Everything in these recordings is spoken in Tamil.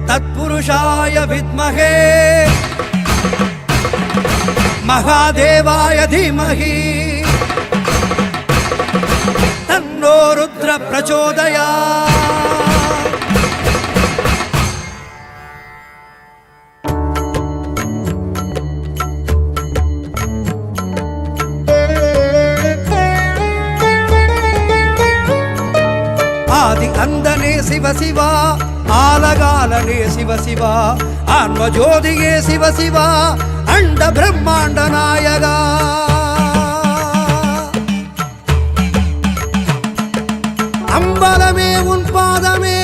तत्पुरुषाय विद्महे महादेवाय धीमहि तन्नो रुद्र प्रचोदयात्। आदि अंदने शिव शिवा आलगालने शिव शिवा आत्मज्योतिये शिव शिवा अंड ब्रह्मांड नायका अंबलमे उन पादमे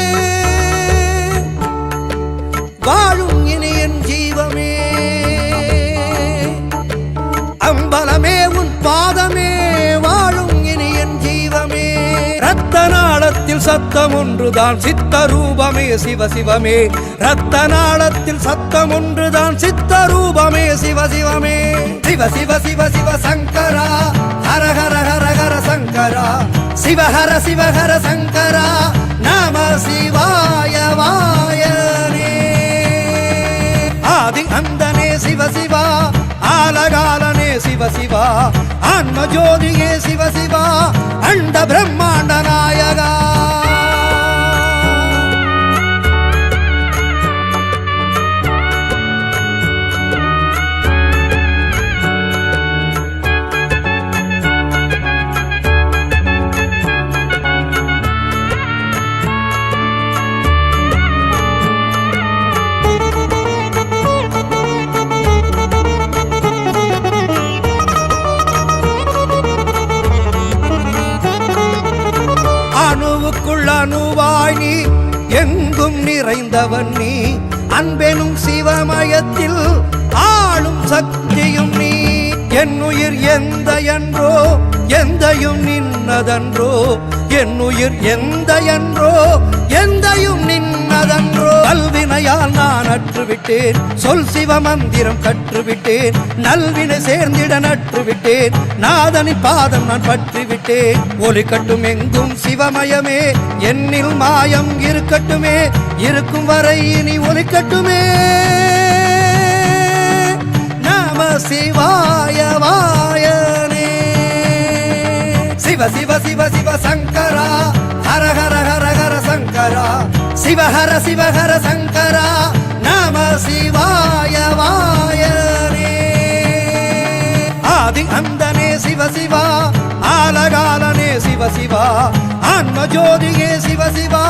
वाळुम इनि एन जीवमे अंबलमे उन पादमे वाळुम इनि एन जीवमे ரத்தநாளத்தில் சத்தம் ஒன்றுதான் சித்தரூபமே சிவ சிவமே ரத்தநாளத்தில் சத்தம் ஒன்றுதான் சித்தரூபமே சிவ சிவமே சிவ சிவ சிவ சிவ சங்கரா ஹர ஹர ஹர ஹர சங்கரா சிவஹர சிவஹர சங்கரா நம சிவாய வாயனே ஆதி அந்தனே சிவ சிவா ஆலகாலனே சிவ சிவா ஆன்மஜோதியே சிவ சிவா அண்ட பிரம்மாண்ட நாயகா அணுவாய் நீ எங்கும் நிறைந்தவன் நீ அன்பெனும் சிவமயத்தில் ஆளும் சக்தியும் நீ என் உயிர் எந்த என்றோ எந்தையும் நின்னதன்றோ என் உயிர் எந்த என்றோ எந்தையும் நின்னதன்றோ கல்வினையால் நான் அற்றுவிட்டேன் சொல் சிவ மந்திரம் கற்றுவிட்டேன் நல்வினை சேர்ந்திட நற்றுவிட்டேன் நாதனி பாதம் நான் பற்றிவிட்டேன் ஒலி கட்டும் எங்கும் சிவமயமே என்னில் மாயம் இருக்கட்டுமே இருக்கும் வரை இனி ஒலி கட்டுமே நம சிவாய வாயனே சிவ சிவ சிவ சிவ சங்கரா ஹர ஹர ஹர ஹர சங்கரா சிவஹர சிவஹர சங்கரா நம சிவாய வாயனே ஆதி அந்தனே சிவ சிவா ஆலகாலனே சிவ சிவா ஆன்மஜோதியே சிவ சிவா